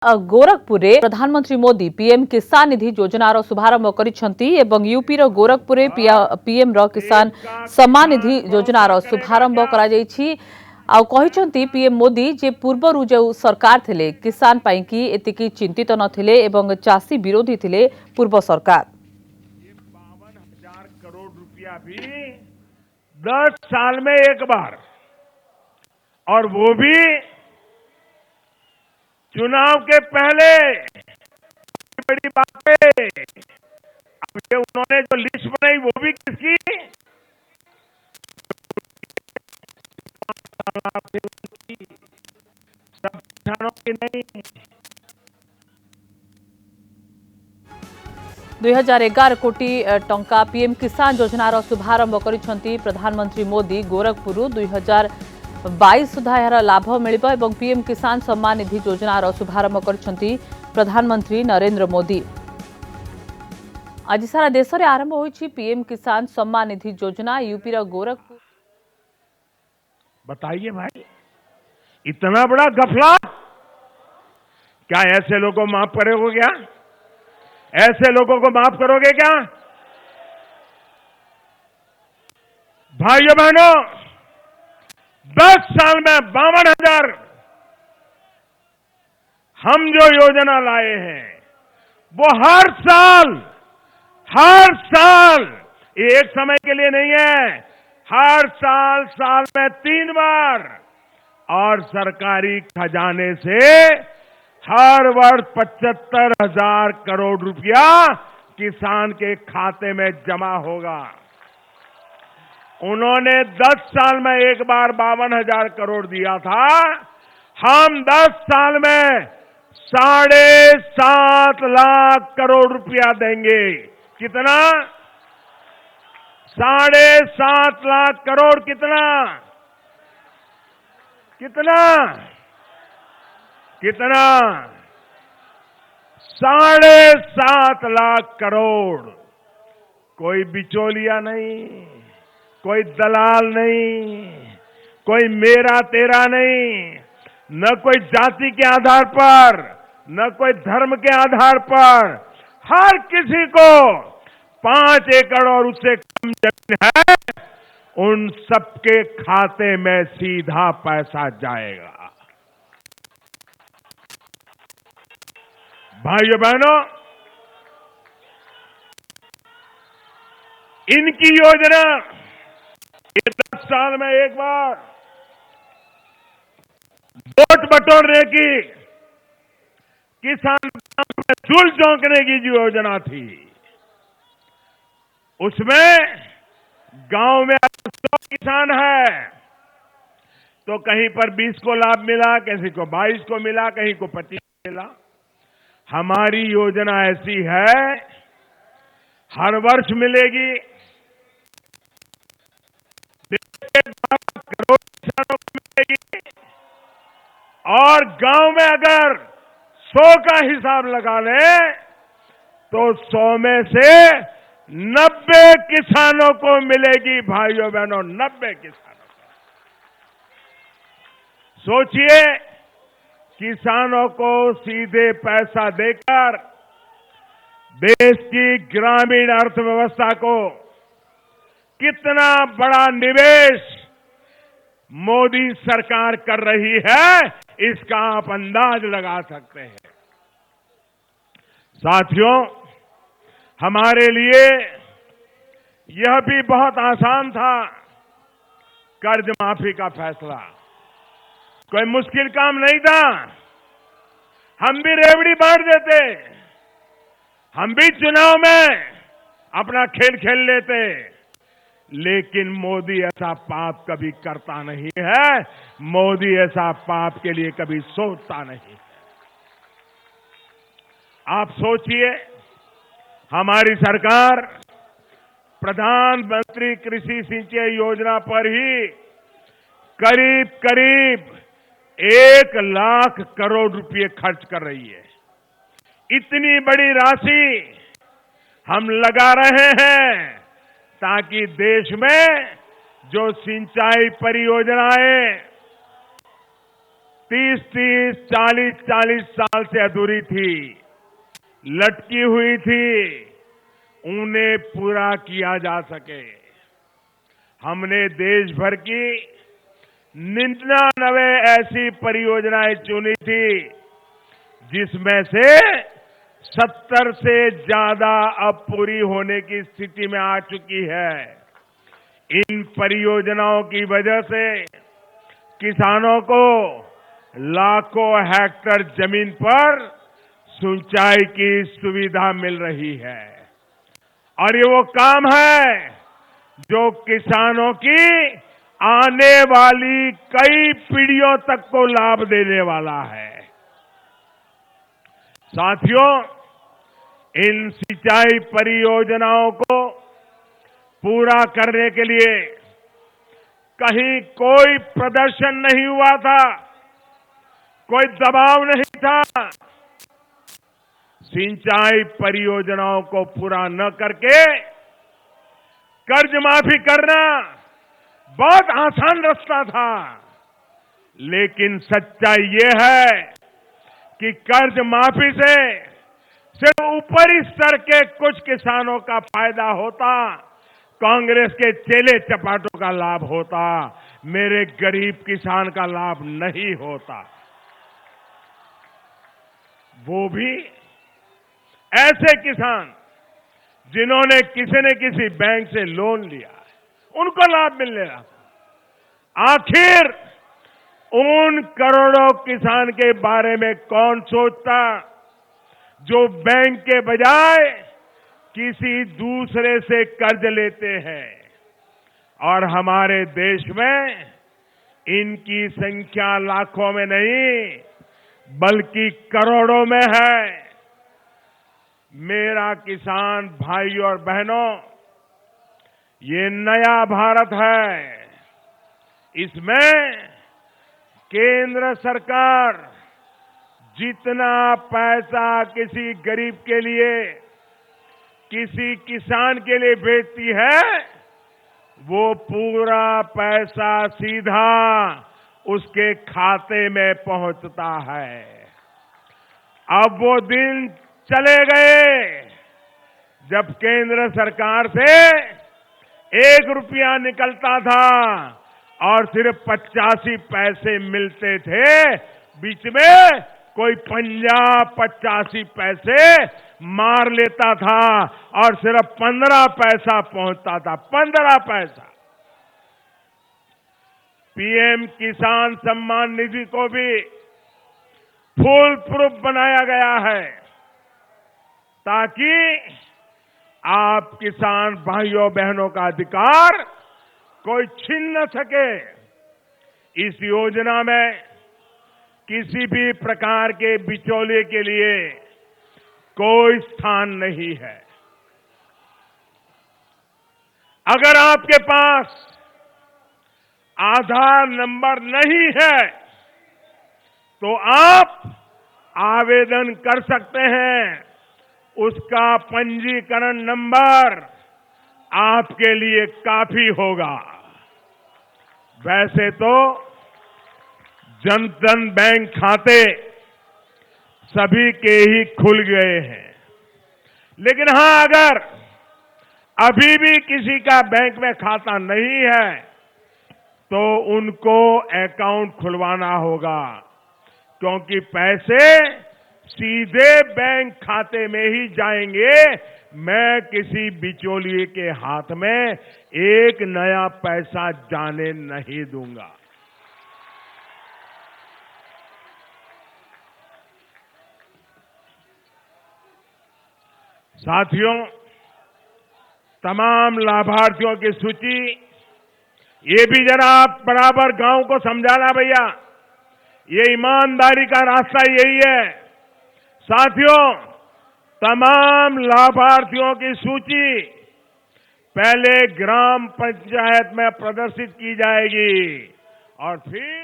गोरखपुर प्रधानमंत्री मोदी पीएम किसान निधि योजनार शुभारंभ कर यूपीर गोरखपुर पीएम किसान सम्मान निधि योजनार शुभारंभ कर पीएम मोदी जे पूर्वर जो सरकार थे किसान पाई एतिकी चिंतित नथिले एवं चाषी विरोधी थे पूर्व सरकार। 52,000 करोड़ रुपया भी 10 साल में एक बार, और वो भी चुनाव के पहले। बड़ी बात है, अब ये उन्होंने जो लिस्ट बनाई वो भी किसकी? सब किसानों की नहीं। 2011 कोटी टंका पीएम किसान योजनार शुभारंभ कर प्रधानमंत्री मोदी। गोरखपुर 2022 सुधा यार लाभ मिलिबो एवं पीएम किसान सम्मान निधि योजनार शुभारंभ कर प्रधानमंत्री नरेंद्र मोदी। आज सारा देश में आरंभ होइछि पीएम किसान सम्मान निधि योजना। यूपी गोरखपुर। बताइए भाई, इतना बड़ा गफला क्या ऐसे लोगों को माफ करोगे? क्या ऐसे लोगों को माफ करोगे क्या? भाइयों बहनों, 10 साल में 52,000 हम जो योजना लाए हैं वो हर साल ये एक समय के लिए नहीं है, हर साल में 3 बार, और सरकारी खजाने से हर वर्ष 75,000 करोड़ रुपया किसान के खाते में जमा होगा। उन्होंने 10 साल में एक बार 52,000 करोड़ दिया था, हम 10 साल में 7.5 लाख करोड़ रुपया देंगे। कितना? 7.5 लाख करोड़। कितना? 7.5 लाख करोड़। कोई बिचौलिया नहीं, कोई दलाल नहीं, कोई मेरा तेरा नहीं, न कोई जाति के आधार पर, न कोई धर्म के आधार पर। हर किसी को 5 एकड़ और उससे कम जमीन है, उन सबके खाते में सीधा पैसा जाएगा। भाइयों बहनों, इनकी योजना ये 10 साल में एक बार वोट बटोरने की, किसान में धूल झोंकने की जो योजना थी, उसमें गांव में 100 किसान है तो कहीं पर 20 को लाभ मिला, किसी को 22 को मिला, कहीं को 25 को मिला। हमारी योजना ऐसी है, हर वर्ष मिलेगी। करोड़ किसानों को मिलेगी, और गांव में अगर 100 का हिसाब लगा ले तो 100 में से 90 किसानों को मिलेगी। भाइयों बहनों, 90 किसानों को। सोचिए, किसानों को सीधे पैसा देकर देश की ग्रामीण अर्थव्यवस्था को कितना बड़ा निवेश मोदी सरकार कर रही है, इसका आप अंदाज लगा सकते हैं। साथियों, हमारे लिए यह भी बहुत आसान था कर्ज माफी का फैसला। कोई मुश्किल काम नहीं था। हम भी रेवड़ी बांट देते, हम भी चुनाव में अपना खेल खेल लेते, लेकिन मोदी ऐसा पाप कभी करता नहीं है। मोदी ऐसा पाप के लिए कभी सोचता नहीं। आप सोचिए, हमारी सरकार प्रधानमंत्री कृषि सिंचाई योजना पर ही करीब 1 लाख करोड़ रुपए खर्च कर रही है। इतनी बड़ी राशि हम लगा रहे हैं ताकि देश में जो सिंचाई परियोजनाएं 30-30, 40-40 साल से अधूरी थी, लटकी हुई थी, उन्हें पूरा किया जा सके। हमने देश भर की 99 ऐसी परियोजनाएं चुनी थी, जिसमें से 70 से ज्यादा अब पूरी होने की स्थिति में आ चुकी है। इन परियोजनाओं की वजह से किसानों को लाखों हेक्टेयर जमीन पर सिंचाई की सुविधा मिल रही है और ये वो काम है जो किसानों की आने वाली कई पीढ़ियों तक को लाभ देने वाला है। साथियों, इन सिंचाई परियोजनाओं को पूरा करने के लिए कहीं कोई प्रदर्शन नहीं हुआ था, कोई दबाव नहीं था। सिंचाई परियोजनाओं को पूरा न करके कर्ज माफी करना बहुत आसान रास्ता था, लेकिन सच्चाई ये है कि कर्ज माफी से सिर्फ ऊपरी स्तर के कुछ किसानों का फायदा होता, कांग्रेस के चेले चपाटों का लाभ होता, मेरे गरीब किसान का लाभ नहीं होता। वो भी ऐसे किसान जिन्होंने किसी न किसी बैंक से लोन लिया, उनको लाभ मिलने लगा। आखिर उन करोड़ों किसान के बारे में कौन सोचता जो बैंक के बजाय किसी दूसरे से कर्ज लेते हैं। और हमारे देश में इनकी संख्या लाखों में नहीं बल्कि करोड़ों में है। मेरा किसान भाई और बहनों, ये नया भारत है। इसमें केंद्र सरकार जितना पैसा किसी गरीब के लिए, किसी किसान के लिए भेजती है, वो पूरा पैसा सीधा उसके खाते में पहुंचता है। अब वो दिन चले गए जब केंद्र सरकार से 1 रुपया निकलता था और सिर्फ 85 पैसे मिलते थे। बीच में कोई 50-85 पैसे मार लेता था और सिर्फ 15 पैसा पहुंचता था। 15 पैसा। पीएम किसान सम्मान निधि को भी फुल प्रूफ बनाया गया है ताकि आप किसान भाइयों बहनों का अधिकार कोई छीन न सके। इस योजना में किसी भी प्रकार के बिचौलिए के लिए कोई स्थान नहीं है। अगर आपके पास आधार नंबर नहीं है तो आप आवेदन कर सकते हैं। उसका पंजीकरण नंबर आपके लिए काफी होगा। वैसे तो जनधन बैंक खाते सभी के ही खुल गए हैं, लेकिन हां, अगर अभी भी किसी का बैंक में खाता नहीं है तो उनको अकाउंट खुलवाना होगा, क्योंकि पैसे सीधे बैंक खाते में ही जाएंगे। मैं किसी बिचौलिए के हाथ में एक नया पैसा जाने नहीं दूंगा। साथियों, तमाम लाभार्थियों की सूची ये भी जरा आप बराबर गांव को समझाना भैया, ये ईमानदारी का रास्ता यही है। साथियों, तमाम लाभार्थियों की सूची पहले ग्राम पंचायत में प्रदर्शित की जाएगी और फिर